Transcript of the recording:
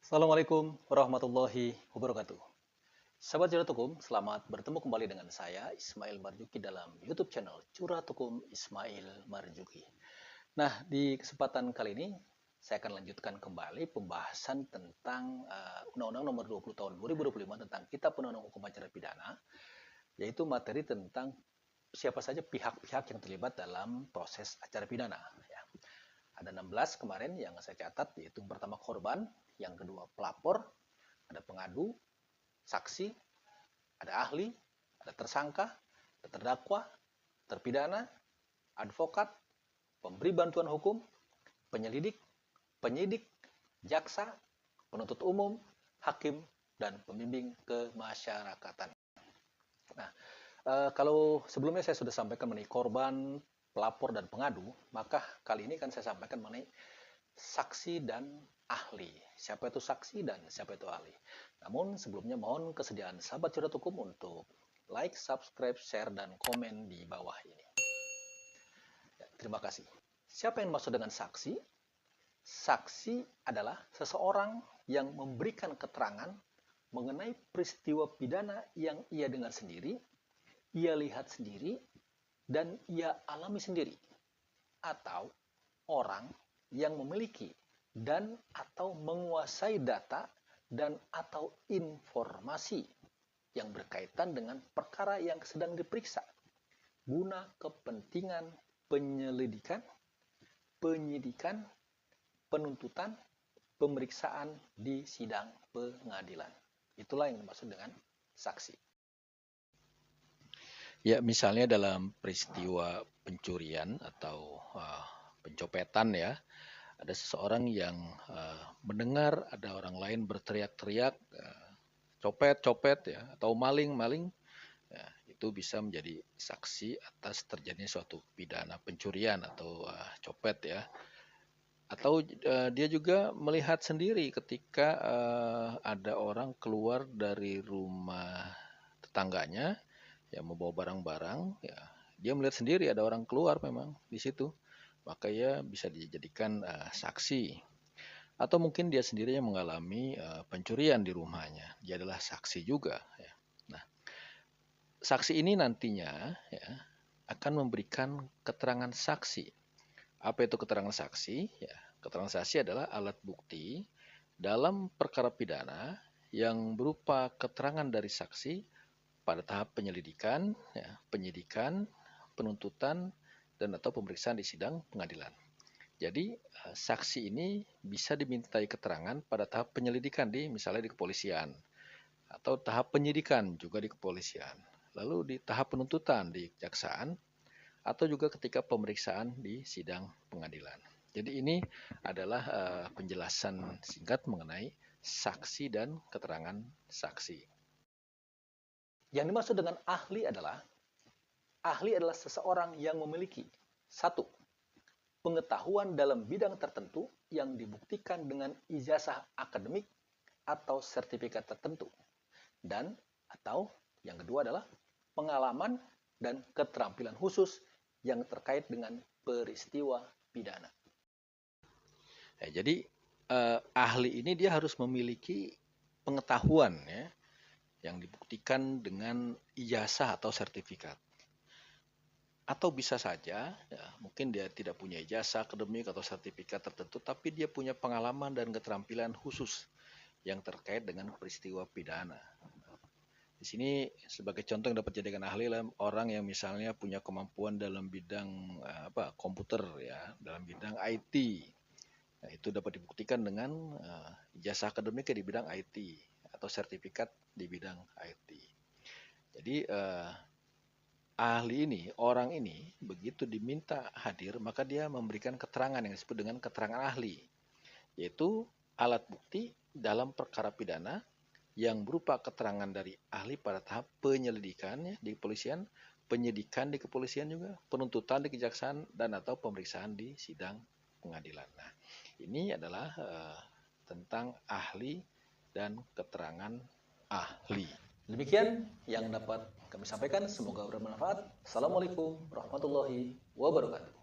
Assalamualaikum warahmatullahi wabarakatuh. Sahabat Curhat Hukum, selamat bertemu kembali dengan saya Ismail Marzuki dalam YouTube channel Curhat Hukum Ismail Marzuki. Nah, di kesempatan kali ini saya akan lanjutkan kembali pembahasan tentang Undang-Undang Nomor 20 Tahun 2025 tentang Kitab Undang-Undang Hukum Acara Pidana, yaitu materi tentang siapa saja pihak-pihak yang terlibat dalam proses acara pidana. Ya. Ada 16 kemarin yang saya catat, yaitu pertama korban, yang kedua pelapor, ada pengadu, saksi, ada ahli, ada tersangka, ada terdakwa, terpidana, advokat, pemberi bantuan hukum, penyelidik, penyidik, jaksa, penuntut umum, hakim, dan pembimbing kemasyarakatan. Nah, kalau sebelumnya saya sudah sampaikan mengenai korban, pelapor, dan pengadu, maka kali ini kan saya sampaikan mengenai saksi dan ahli. Siapa itu saksi dan siapa itu ahli. Namun sebelumnya mohon kesediaan sahabat curhat hukum untuk like, subscribe, share, dan komen di bawah ini. Ya, terima kasih. Siapa yang dimaksud dengan saksi? Saksi adalah seseorang yang memberikan keterangan mengenai peristiwa pidana yang ia dengar sendiri, ia lihat sendiri, dan ia alami sendiri. Atau orang yang memiliki dan atau menguasai data dan atau informasi yang berkaitan dengan perkara yang sedang diperiksa guna kepentingan penyelidikan, penyidikan, penuntutan, pemeriksaan di sidang pengadilan. Itulah yang dimaksud dengan saksi. Ya, misalnya dalam peristiwa pencurian atau pencopetan ya, ada seseorang yang mendengar ada orang lain berteriak-teriak copet-copet ya atau maling-maling, ya, itu bisa menjadi saksi atas terjadinya suatu pidana pencurian atau copet ya. Atau dia juga melihat sendiri ketika ada orang keluar dari rumah tetangganya yang membawa barang-barang, ya dia melihat sendiri ada orang keluar memang di situ, maka ia bisa dijadikan saksi. Atau mungkin dia sendiri yang mengalami pencurian di rumahnya, dia adalah saksi juga. Ya. Nah, saksi ini nantinya ya, akan memberikan keterangan saksi. Apa itu keterangan saksi? Ya, keterangan saksi adalah alat bukti dalam perkara pidana yang berupa keterangan dari saksi pada tahap penyelidikan, ya, penyidikan, penuntutan, dan atau pemeriksaan di sidang pengadilan. Jadi saksi ini bisa dimintai keterangan pada tahap penyelidikan misalnya di kepolisian, atau tahap penyidikan juga di kepolisian, lalu di tahap penuntutan di kejaksaan, atau juga ketika pemeriksaan di sidang pengadilan. Jadi ini adalah penjelasan singkat mengenai saksi dan keterangan saksi. Yang dimaksud dengan ahli adalah seseorang yang memiliki satu, pengetahuan dalam bidang tertentu yang dibuktikan dengan ijazah akademik atau sertifikat tertentu. Dan atau yang kedua adalah pengalaman dan keterampilan khusus yang terkait dengan peristiwa pidana. Ya, jadi ahli ini dia harus memiliki pengetahuan ya, yang dibuktikan dengan ijazah atau sertifikat. Atau bisa saja, ya, mungkin dia tidak punya ijazah akademik atau sertifikat tertentu, tapi dia punya pengalaman dan keterampilan khusus yang terkait dengan peristiwa pidana. Di sini sebagai contoh yang dapat dijadikan ahli adalah orang yang misalnya punya kemampuan dalam bidang komputer ya, dalam bidang IT. Nah, itu dapat dibuktikan dengan ijazah akademiknya di bidang IT atau sertifikat di bidang IT. Jadi ahli ini, orang ini, begitu diminta hadir, maka dia memberikan keterangan yang disebut dengan keterangan ahli, yaitu alat bukti dalam perkara pidana yang berupa keterangan dari ahli pada tahap penyelidikan ya, di kepolisian, penyidikan di kepolisian juga, penuntutan di kejaksaan, dan atau pemeriksaan di sidang pengadilan. Nah, ini adalah tentang ahli dan keterangan ahli. Demikian yang dapat kami sampaikan, semoga bermanfaat. Assalamualaikum warahmatullahi wabarakatuh.